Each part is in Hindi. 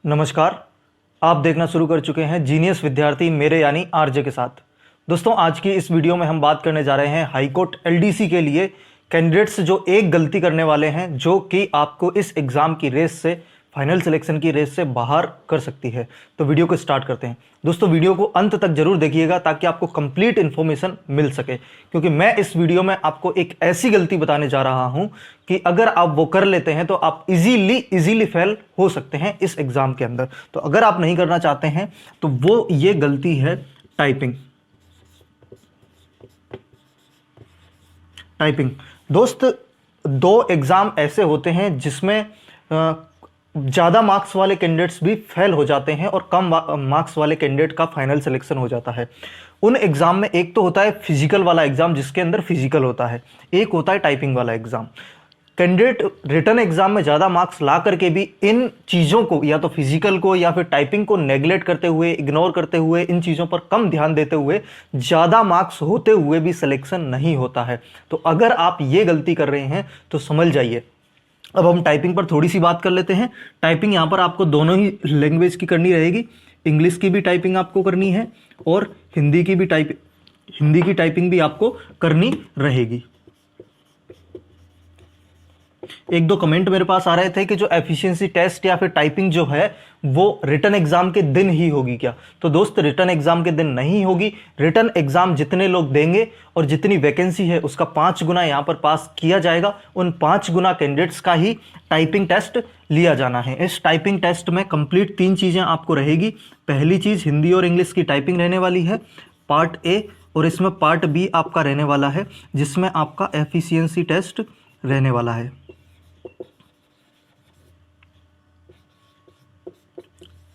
नमस्कार। आप देखना शुरू कर चुके हैं जीनियस विद्यार्थी मेरे यानी आरजे के साथ। दोस्तों, आज की इस वीडियो में हम बात करने जा रहे हैं हाईकोर्ट एलडीसी के लिए कैंडिडेट्स जो एक गलती करने वाले हैं जो कि आपको इस एग्ज़ाम की रेस से, फाइनल सिलेक्शन की रेस से बाहर कर सकती है। तो वीडियो को स्टार्ट करते हैं। दोस्तों, वीडियो को अंत तक जरूर देखिएगा ताकि आपको कंप्लीट इन्फॉर्मेशन मिल सके, क्योंकि मैं इस वीडियो में आपको एक ऐसी गलती बताने जा रहा हूं कि अगर आप वो कर लेते हैं तो आप इजीली फेल हो सकते हैं इस एग्जाम के अंदर। तो अगर आप नहीं करना चाहते हैं तो वो ये गलती है टाइपिंग। दोस्त, दो एग्जाम ऐसे होते हैं जिसमें ज़्यादा मार्क्स वाले कैंडिडेट्स भी फेल हो जाते हैं और कम मार्क्स वाले कैंडिडेट का फाइनल सिलेक्शन हो जाता है। उन एग्ज़ाम में एक तो होता है फिजिकल वाला एग्ज़ाम जिसके अंदर फिजिकल होता है, एक होता है टाइपिंग वाला एग्ज़ाम। कैंडिडेट रिटन एग्जाम में ज़्यादा मार्क्स ला करके भी इन चीज़ों को, या तो फिजिकल को या फिर टाइपिंग को नेग्लेक्ट करते हुए, इग्नोर करते हुए, इन चीज़ों पर कम ध्यान देते हुए ज़्यादा मार्क्स होते हुए भी सिलेक्शन नहीं होता है। तो अगर आप ये गलती कर रहे हैं तो समझ जाइए। अब हम टाइपिंग पर थोड़ी सी बात कर लेते हैं। टाइपिंग यहाँ पर आपको दोनों ही लैंग्वेज की करनी रहेगी। इंग्लिश की भी टाइपिंग आपको करनी है और हिंदी की टाइपिंग भी आपको करनी रहेगी। एक दो कमेंट मेरे पास आ रहे थे कि जो एफिशिएंसी टेस्ट या फिर टाइपिंग जो है वो रिटन एग्जाम के दिन ही होगी क्या? तो दोस्त, रिटन एग्जाम के दिन नहीं होगी। रिटन एग्जाम जितने लोग देंगे और जितनी वैकेंसी है उसका 5 गुना यहां पर पास किया जाएगा। उन 5 गुना कैंडिडेट्स का ही टाइपिंग टेस्ट लिया जाना है। इस टाइपिंग टेस्ट में कंप्लीट 3 चीजें आपको रहेगी। पहली चीज हिंदी और इंग्लिश की टाइपिंग रहने वाली है, पार्ट ए, और इसमें पार्ट बी आपका रहने वाला है जिसमें आपका एफिशिएंसी टेस्ट रहने वाला है।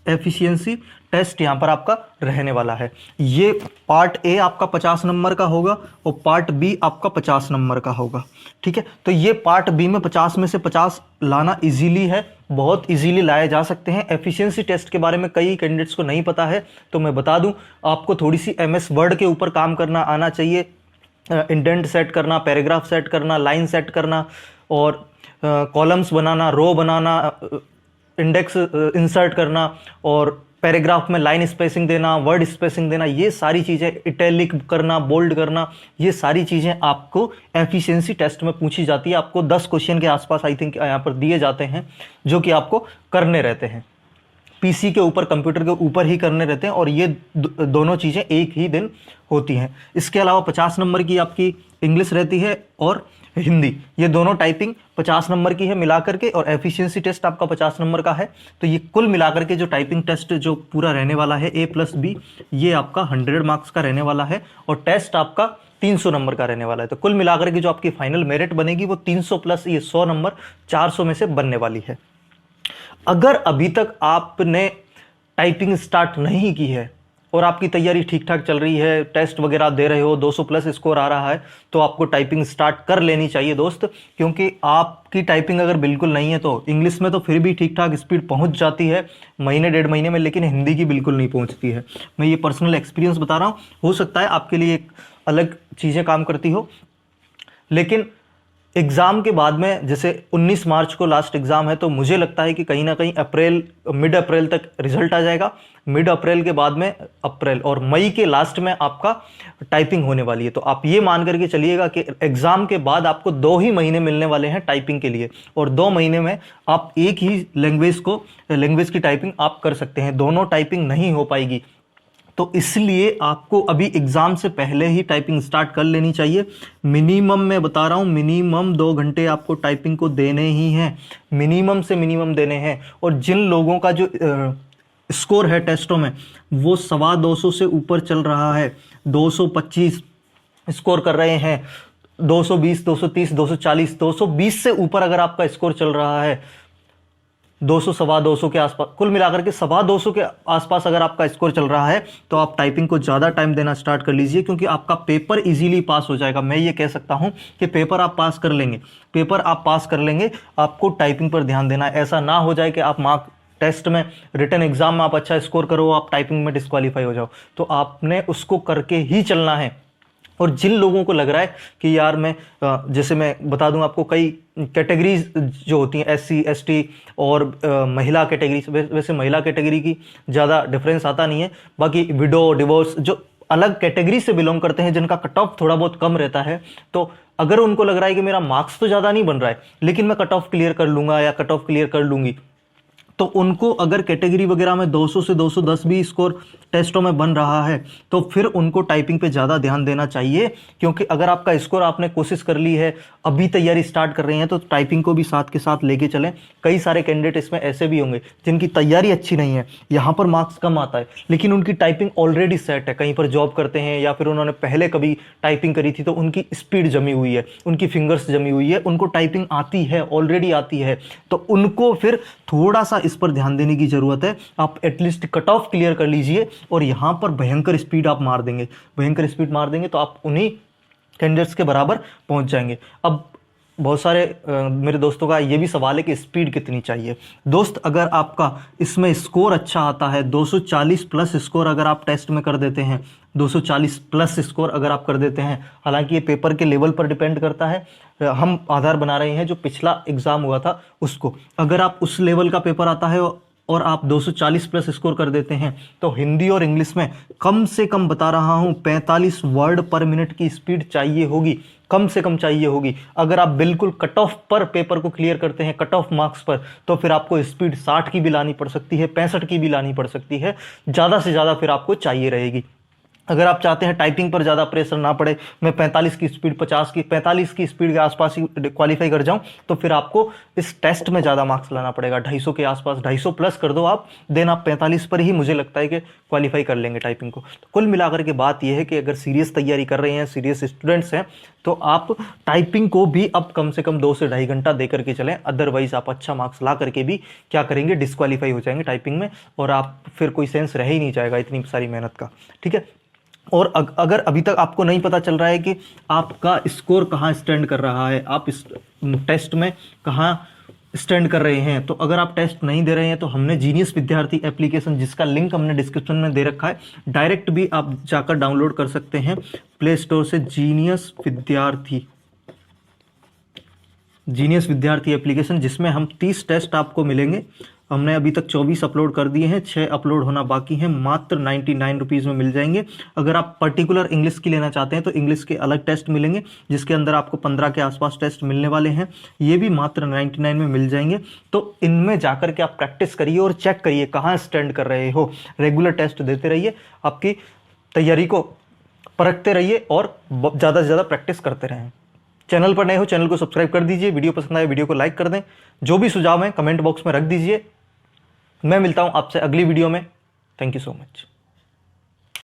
एफिशिएंसी टेस्ट यहां पर आपका रहने वाला है। ये पार्ट ए आपका 50 नंबर का होगा और पार्ट बी आपका 50 नंबर का होगा। ठीक है, तो ये पार्ट बी में 50 में से 50 लाना इजीली है, बहुत इजीली लाए जा सकते हैं। एफिशिएंसी टेस्ट के बारे में कई कैंडिडेट्स को नहीं पता है, तो मैं बता दूं, आपको थोड़ी सी एमएस वर्ड के ऊपर काम करना आना चाहिए। इंडेंट सेट करना, पैराग्राफ सेट करना, लाइन सेट करना और कॉलम्स बनाना, रो बनाना, इंडेक्स इंसर्ट करना और पैराग्राफ में लाइन स्पेसिंग देना, वर्ड स्पेसिंग देना, ये सारी चीज़ें, इटैलिक करना, बोल्ड करना, ये सारी चीज़ें आपको एफिशिएंसी टेस्ट में पूछी जाती है। आपको 10 क्वेश्चन के आसपास आई थिंक यहाँ पर दिए जाते हैं जो कि आपको करने रहते हैं। पीसी के ऊपर, कंप्यूटर के ऊपर ही करने रहते हैं और ये दोनों चीज़ें एक ही दिन होती हैं। इसके अलावा 50 नंबर की आपकी इंग्लिश रहती है और हिंदी, ये दोनों टाइपिंग 50 नंबर की है मिलाकर के, और एफिशिएंसी टेस्ट आपका 50 नंबर का है। तो ये कुल मिलाकर के जो टाइपिंग टेस्ट जो पूरा रहने वाला है A+B, ये आपका 100 मार्क्स का रहने वाला है और टेस्ट आपका 300 नंबर का रहने वाला है। तो कुल मिलाकर के जो आपकी फाइनल मेरिट बनेगी वो 300 प्लस ये 100 नंबर 400 में से बनने वाली है। अगर अभी तक आपने टाइपिंग स्टार्ट नहीं की है और आपकी तैयारी ठीक ठाक चल रही है, टेस्ट वगैरह दे रहे हो, 200 प्लस स्कोर आ रहा है, तो आपको टाइपिंग स्टार्ट कर लेनी चाहिए दोस्त। क्योंकि आपकी टाइपिंग अगर बिल्कुल नहीं है तो इंग्लिश में तो फिर भी ठीक ठाक स्पीड पहुंच जाती है महीने 1.5 महीने में, लेकिन हिंदी की बिल्कुल नहीं पहुंचती है। मैं ये पर्सनल एक्सपीरियंस बता रहा हूँ, हो सकता है आपके लिए एक अलग चीज़ें काम करती हो। लेकिन एग्ज़ाम के बाद में, जैसे 19 मार्च को लास्ट एग्ज़ाम है, तो मुझे लगता है कि कहीं ना कहीं मिड अप्रैल तक रिजल्ट आ जाएगा। मिड अप्रैल के बाद में अप्रैल और मई के लास्ट में आपका टाइपिंग होने वाली है। तो आप ये मान करके चलिएगा कि एग्ज़ाम के बाद आपको 2 ही महीने मिलने वाले हैं टाइपिंग के लिए, और 2 महीने में आप एक ही लैंग्वेज की टाइपिंग आप कर सकते हैं। दोनों टाइपिंग नहीं हो पाएगी, तो इसलिए आपको अभी एग्ज़ाम से पहले ही टाइपिंग स्टार्ट कर लेनी चाहिए। मिनिमम मैं बता रहा हूँ, मिनिमम 2 घंटे आपको टाइपिंग को देने ही हैं, मिनिमम से मिनिमम देने हैं। और जिन लोगों का जो स्कोर है टेस्टों में वो 250 से ऊपर चल रहा है, 225 स्कोर कर रहे हैं, 220, 230, 240, 220 से ऊपर अगर आपका स्कोर चल रहा है, 200, 250 के आसपास, कुल मिलाकर के 250 के आसपास अगर आपका स्कोर चल रहा है, तो आप टाइपिंग को ज़्यादा टाइम देना स्टार्ट कर लीजिए, क्योंकि आपका पेपर इजीली पास हो जाएगा। मैं ये कह सकता हूं कि पेपर आप पास कर लेंगे, आपको टाइपिंग पर ध्यान देना है। ऐसा ना हो जाए कि आप मार्क टेस्ट में, रिटन एग्जाम में आप अच्छा स्कोर करो, आप टाइपिंग में डिस्क्वालीफाई हो जाओ। तो आपने उसको करके ही चलना है। और जिन लोगों को लग रहा है कि यार मैं जैसे मैं बता दूं आपको, कई कैटेगरीज जो होती हैं SC ST और महिला कैटेगरी, वैसे महिला कैटेगरी की ज़्यादा डिफरेंस आता नहीं है, बाकी विडो डिवोर्स जो अलग कैटेगरी से बिलोंग करते हैं, जिनका कट ऑफ थोड़ा बहुत कम रहता है, तो अगर उनको लग रहा है कि मेरा मार्क्स तो ज़्यादा नहीं बन रहा है लेकिन मैं कट ऑफ क्लियर कर लूँगा या कट ऑफ क्लियर कर लूँगी, तो उनको अगर कैटेगरी वगैरह में 200 से 210 भी स्कोर टेस्टों में बन रहा है तो फिर उनको टाइपिंग पे ज़्यादा ध्यान देना चाहिए। क्योंकि अगर आपका स्कोर, आपने कोशिश कर ली है, अभी तैयारी स्टार्ट कर रहे हैं, तो टाइपिंग को भी साथ के साथ लेके चलें। कई सारे कैंडिडेट इसमें ऐसे भी होंगे जिनकी तैयारी अच्छी नहीं है, यहाँ पर मार्क्स कम आता है, लेकिन उनकी टाइपिंग ऑलरेडी सेट है, कहीं पर जॉब करते हैं या फिर उन्होंने पहले कभी टाइपिंग करी थी, तो उनकी स्पीड जमी हुई है, उनकी फिंगर्स जमी हुई है, उनको टाइपिंग आती है, ऑलरेडी आती है, तो उनको फिर थोड़ा सा इस पर ध्यान देने की ज़रूरत है। आप एटलीस्ट कट ऑफ क्लियर कर लीजिए और यहाँ पर भयंकर स्पीड आप मार देंगे, भयंकर स्पीड मार देंगे तो आप उन्हीं कैंडिडेट्स के बराबर पहुँच जाएंगे। अब बहुत सारे मेरे दोस्तों का ये भी सवाल है कि स्पीड कितनी चाहिए। दोस्त, अगर आपका इसमें स्कोर अच्छा आता है, 240 प्लस स्कोर अगर आप टेस्ट में कर देते हैं, 240 प्लस स्कोर अगर आप कर देते हैं, हालांकि ये पेपर के लेवल पर डिपेंड करता है, हम आधार बना रहे हैं जो पिछला एग्ज़ाम हुआ था उसको, अगर आप उस लेवल का पेपर आता है और आप 240 प्लस स्कोर कर देते हैं, तो हिंदी और इंग्लिश में कम से कम बता रहा हूं 45 वर्ड पर मिनट की स्पीड चाहिए होगी, कम से कम चाहिए होगी। अगर आप बिल्कुल कट ऑफ पर पेपर को क्लियर करते हैं, कट ऑफ मार्क्स पर, तो फिर आपको स्पीड 60 की भी लानी पड़ सकती है, 65 की भी लानी पड़ सकती है, ज़्यादा से ज़्यादा फिर आपको चाहिए रहेगी। अगर आप चाहते हैं टाइपिंग पर ज़्यादा प्रेशर ना पड़े, मैं 45 की स्पीड, 45 की स्पीड के आसपास ही क्वालिफाई कर जाऊं, तो फिर आपको इस टेस्ट में ज़्यादा मार्क्स लाना पड़ेगा, 250 के आसपास, 250 प्लस कर दो आप, देन आप 45 पर ही मुझे लगता है कि क्वालिफाई कर लेंगे टाइपिंग को। तो कुल मिलाकर के बात यह है कि अगर सीरियस तैयारी कर रहे हैं, सीरियस स्टूडेंट्स हैं, तो आप टाइपिंग को भी अब कम से कम 2 से ढाई घंटा दे करके चलें, अदरवाइज आप अच्छा मार्क्स ला करके भी क्या करेंगे, डिस्क्वालीफाई हो जाएंगे टाइपिंग में, और आप फिर कोई सेंस रह ही नहीं जाएगा इतनी सारी मेहनत का। ठीक है, और अगर अभी तक आपको नहीं पता चल रहा है कि आपका स्कोर कहाँ स्टैंड कर रहा है, आप इस टेस्ट में कहाँ स्टैंड कर रहे हैं, तो अगर आप टेस्ट नहीं दे रहे हैं तो हमने जीनियस विद्यार्थी एप्लीकेशन, जिसका लिंक हमने डिस्क्रिप्शन में दे रखा है, डायरेक्ट भी आप जाकर डाउनलोड कर सकते हैं प्ले स्टोर से, जीनियस विद्यार्थी एप्लीकेशन, जिसमें हम 30 टेस्ट आपको मिलेंगे। हमने अभी तक 24 अपलोड कर दिए हैं, 6 अपलोड होना बाकी हैं, मात्र 99 रुपीज़ में मिल जाएंगे। अगर आप पर्टिकुलर इंग्लिश की लेना चाहते हैं तो इंग्लिश के अलग टेस्ट मिलेंगे, जिसके अंदर आपको 15 के आसपास टेस्ट मिलने वाले हैं, ये भी मात्र 99 में मिल जाएंगे। तो इनमें जाकर के आप प्रैक्टिस करिए और चेक करिए कहाँ स्टैंड कर रहे हो, रेगुलर टेस्ट देते रहिए, आपकी तैयारी को परखते रहिए और ज़्यादा से ज़्यादा प्रैक्टिस करते रहें। चैनल पर नए हो, चैनल को सब्सक्राइब कर दीजिए, वीडियो पसंद आए वीडियो को लाइक कर दें, जो भी सुझाव हैं कमेंट बॉक्स में रख दीजिए। मैं मिलता हूं आपसे अगली वीडियो में। Thank you so much.